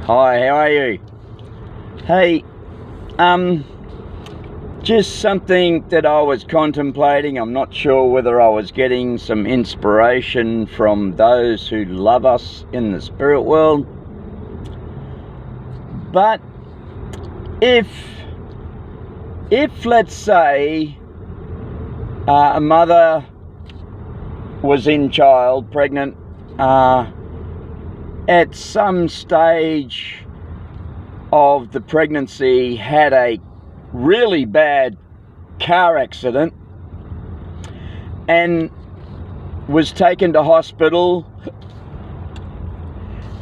Hi, how are you? Hey, just something that I was contemplating. I'm not sure whether I was getting some inspiration from those who love us in the spirit world. But if let's say a mother was pregnant, at some stage of the pregnancy had a really bad car accident and was taken to hospital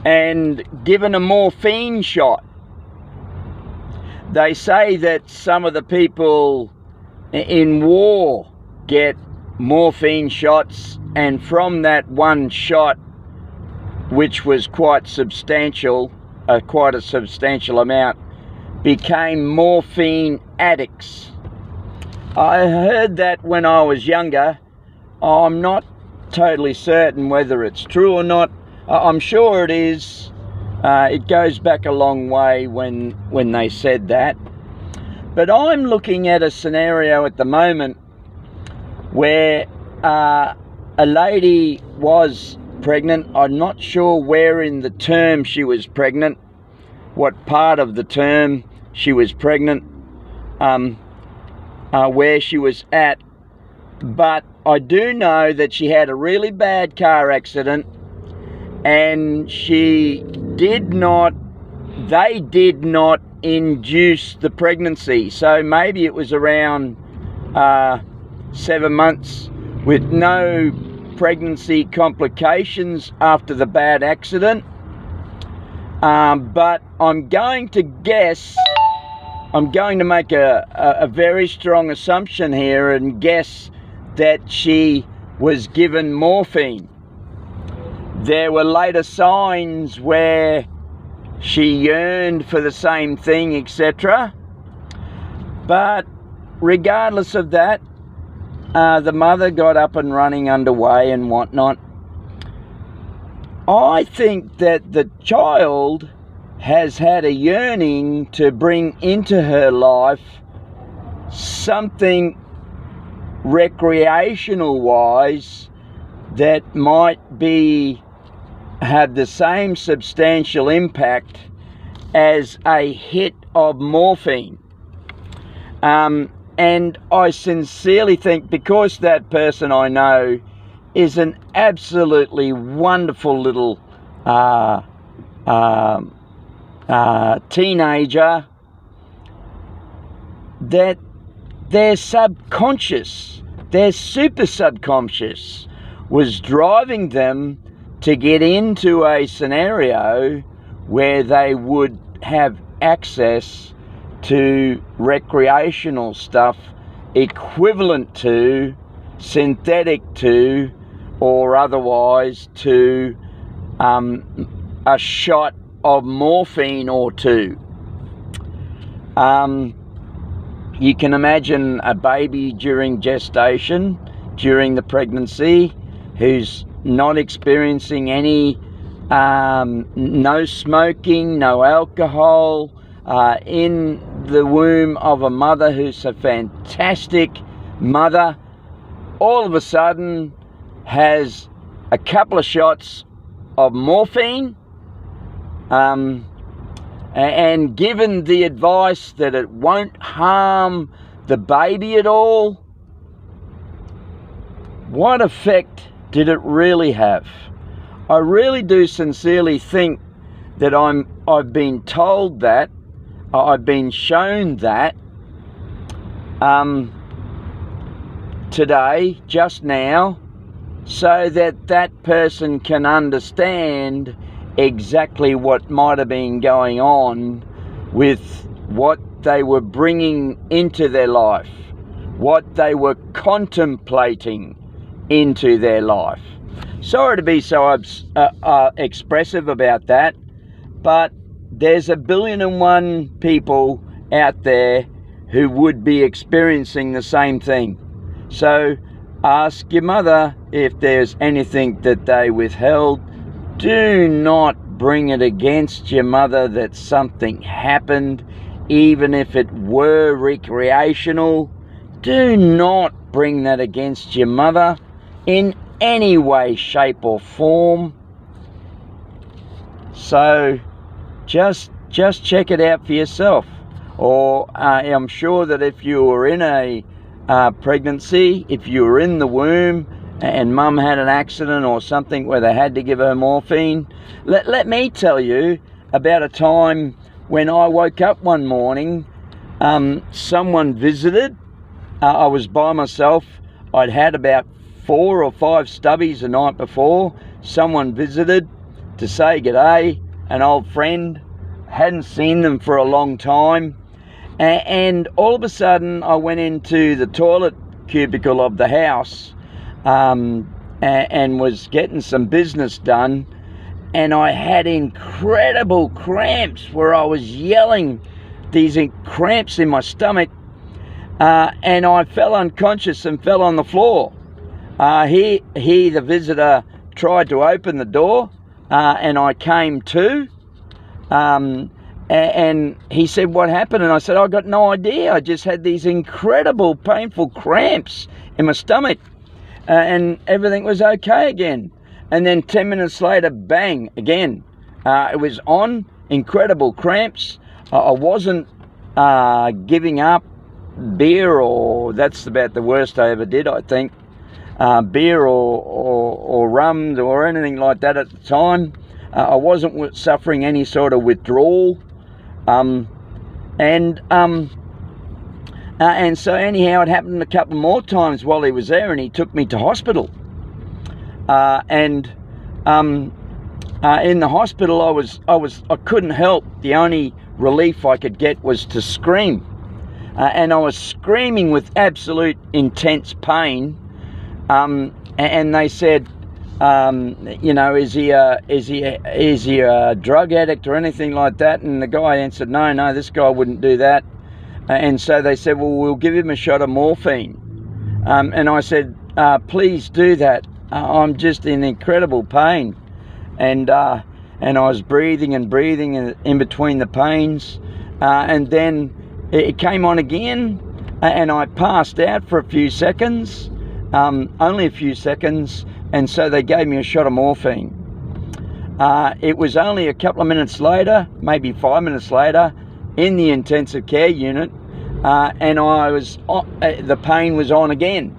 and given a morphine shot. They say that some of the people in war get morphine shots, and from that one shot, which was quite substantial, quite a substantial amount, became morphine addicts. I heard that when I was younger. I'm not totally certain whether it's true or not. I'm sure it is. It goes back a long way when they said that. But I'm looking at a scenario at the moment where a lady was pregnant. I'm not sure where in the term she was pregnant, what part of the term she was pregnant, where she was at, but I do know that she had a really bad car accident, and they did not induce the pregnancy. So maybe it was around 7 months with no pregnancy complications after the bad accident. But I'm going to make a very strong assumption here and guess that she was given morphine. There were later signs where she yearned for the same thing, etc. But regardless of that, the mother got up and running underway and whatnot. I think that the child has had a yearning to bring into her life something recreational wise that might have the same substantial impact as a hit of morphine. And I sincerely think, because that person I know is an absolutely wonderful little teenager, that their subconscious, their super subconscious, was driving them to get into a scenario where they would have access to recreational stuff equivalent to, synthetic to, or otherwise to a shot of morphine or two. You can imagine a baby during gestation, during the pregnancy, who's not experiencing any, no smoking, no alcohol, in the womb of a mother who's a fantastic mother, all of a sudden has a couple of shots of morphine, and given the advice that it won't harm the baby at all. What effect did it really have? I really do sincerely think that I've been told that, I've been shown that today, just now, so that that person can understand exactly what might have been going on with what they were bringing into their life, what they were contemplating into their life. Sorry to be so expressive about that, but there's 1,000,000,001 people out there who would be experiencing the same thing. So ask your mother if there's anything that they withheld. Do not bring it against your mother that something happened, even if it were recreational. Do not bring that against your mother in any way, shape or form. So just check it out for yourself. Or I'm sure that if you were in a pregnancy, if you were in the womb and mum had an accident or something where they had to give her morphine, let me tell you about a time when I woke up one morning. Someone visited. I was by myself. I'd had about 4 or 5 stubbies the night before. Someone visited to say g'day, an old friend. Hadn't seen them for a long time. And all of a sudden I went into the toilet cubicle of the house and was getting some business done, and I had incredible cramps where I was yelling, these cramps in my stomach, and I fell unconscious and fell on the floor. He the visitor, tried to open the door, and I came to. And he said, what happened? And I said, I got no idea. I just had these incredible painful cramps in my stomach, and everything was okay again. And then 10 minutes later, bang, again. It was on, incredible cramps. I wasn't giving up beer, or that's about the worst I ever did, I think. Beer or rum or anything like that at the time. I wasn't suffering any sort of withdrawal. And so anyhow, it happened a couple more times while he was there, and he took me to hospital. In the hospital, I couldn't help. The only relief I could get was to scream, and I was screaming with absolute intense pain. And they said, you know, is he a drug addict or anything like that? And the guy answered, no, this guy wouldn't do that. And so they said, well, we'll give him a shot of morphine. And I said, please do that. I'm just in incredible pain. And I was breathing in between the pains. And then it came on again, and I passed out for a few seconds, only a few seconds. And so they gave me a shot of morphine. It was only a couple of minutes later, maybe 5 minutes later, in the intensive care unit, and the pain was on again.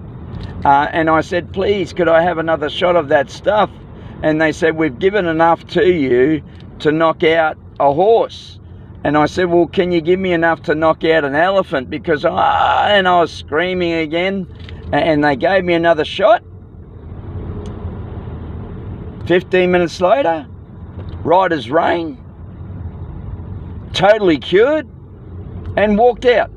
And I said, please, could I have another shot of that stuff? And they said, we've given enough to you to knock out a horse. And I said, well, can you give me enough to knock out an elephant? Because and I was screaming again, and they gave me another shot. 15 minutes later, right as rain, totally cured, and walked out.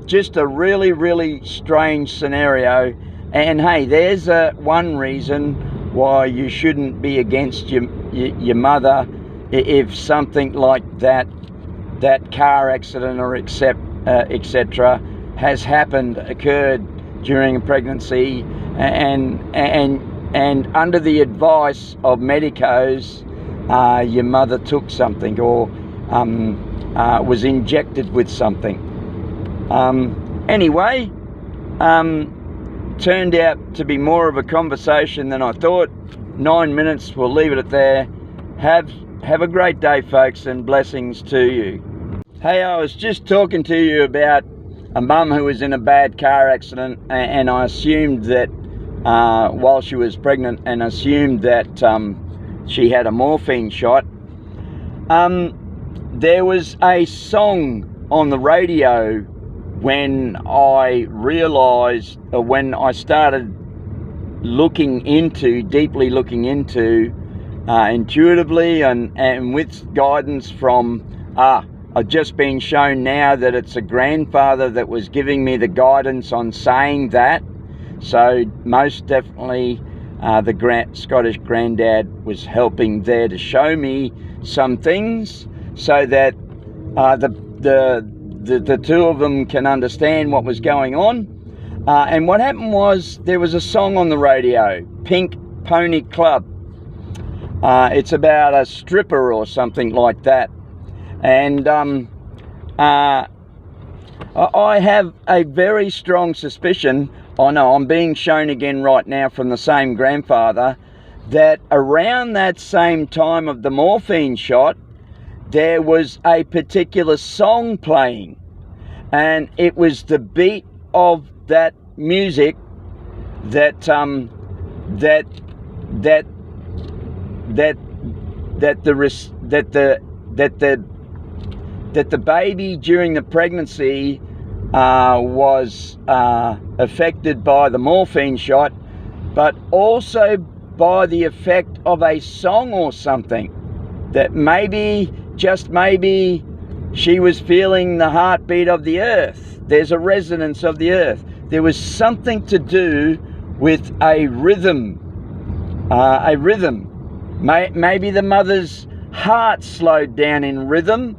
Just a really, really strange scenario. And hey, there's one reason why you shouldn't be against your mother if something like that car accident or etc. has occurred during a pregnancy, and under the advice of medicos, your mother took something or was injected with something. Anyway, turned out to be more of a conversation than I thought. 9 minutes, we'll leave it at there. Have a great day, folks, and blessings to you. Hey, I was just talking to you about a mum who was in a bad car accident, and I assumed that while she was pregnant, and assumed that she had a morphine shot. There was a song on the radio when I realized, when I started deeply looking into, intuitively and with guidance from, I've just been shown now that it's a grandfather that was giving me the guidance on saying that. So most definitely the Scottish granddad was helping there to show me some things so that the two of them can understand what was going on. And what happened was, there was a song on the radio, Pink Pony Club, It's about a stripper or something like that. And I have a very strong suspicion, I know I'm being shown again right now from the same grandfather, that around that same time of the morphine shot, there was a particular song playing, and it was the beat of that music that the baby during the pregnancy was affected by the morphine shot, but also by the effect of a song or something, that maybe, just maybe, she was feeling the heartbeat of the earth. There's a resonance of the earth. There was something to do with a rhythm. Maybe the mother's heart slowed down in rhythm,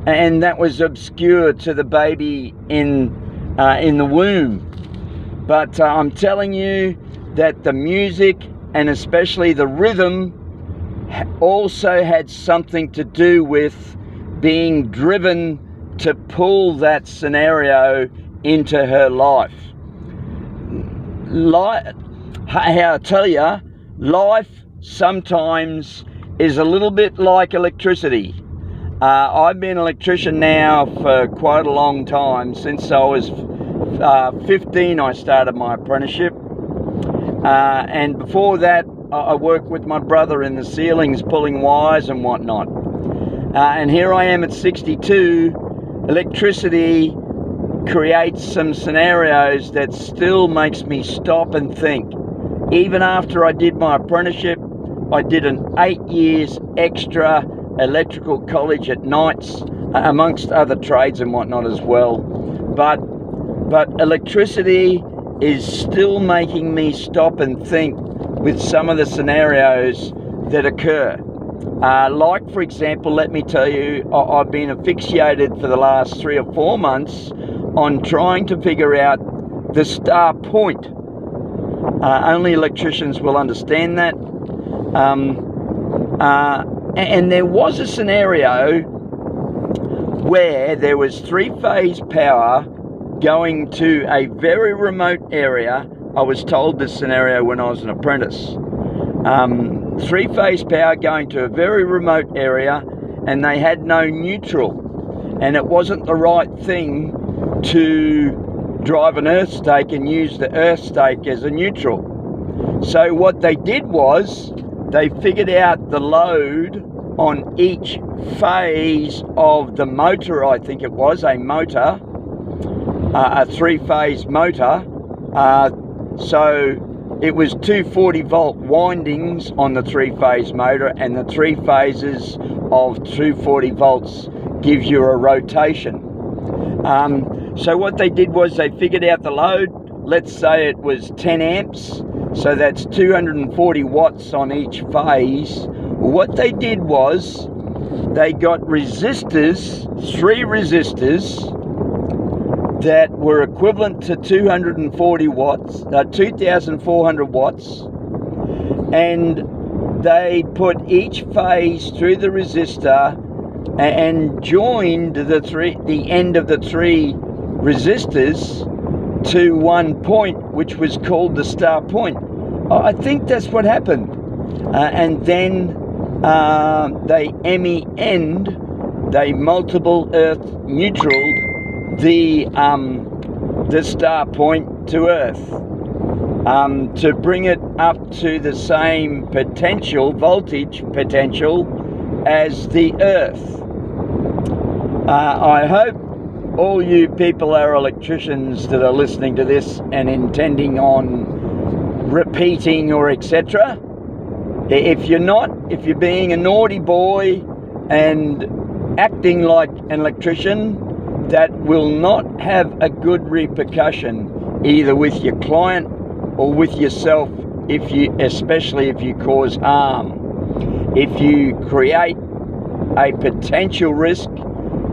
and that was obscure to the baby in the womb. But I'm telling you that the music, and especially the rhythm, also had something to do with being driven to pull that scenario into her life. I tell you, life sometimes is a little bit like electricity. I've been an electrician now for quite a long time. Since I was 15 I started my apprenticeship, and before that I worked with my brother in the ceilings pulling wires and whatnot, and here I am at 62. Electricity creates some scenarios that still makes me stop and think. Even after I did my apprenticeship, I did an 8 years extra electrical college at nights, amongst other trades and whatnot as well. But electricity is still making me stop and think with some of the scenarios that occur. Like, for example, let me tell you, I've been asphyxiated for the last 3 or 4 months on trying to figure out the star point. Only electricians will understand that. And there was a scenario where there was 3-phase power going to a very remote area. I was told this scenario when I was an apprentice. 3-phase power going to a very remote area, and they had no neutral, and it wasn't the right thing to drive an earth stake and use the earth stake as a neutral. So what they did was they figured out the load on each phase of the motor. I think it was a motor, a 3-phase motor. So it was 240 volt windings on the 3-phase motor, and the 3 phases of 240 volts gives you a rotation. So what they did was they figured out the load. Let's say it was 10 amps, so that's 240 watts on each phase. What they did was they got resistors, 3 resistors, that were equivalent to 240 watts, 2,400 watts, and they put each phase through the resistor and joined the end of the 3 resistors to one point, which was called the star point. I think that's what happened. And then they MEN'd, they multiple earth neutraled the star point to Earth, to bring it up to the same voltage potential as the Earth. I hope all you people are electricians that are listening to this and intending on repeating or etc. If you're not, if you're being a naughty boy and acting like an electrician, that will not have a good repercussion either with your client or with yourself, especially if you cause harm. If you create a potential risk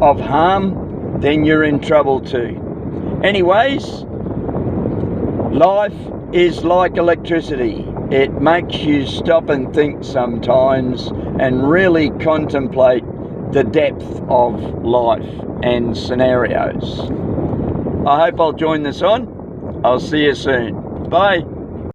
of harm, then you're in trouble too. Anyways, life is like electricity. it makes you stop and think sometimes and really contemplate the depth of life and scenarios. I hope I'll join this on. I'll see you soon. Bye.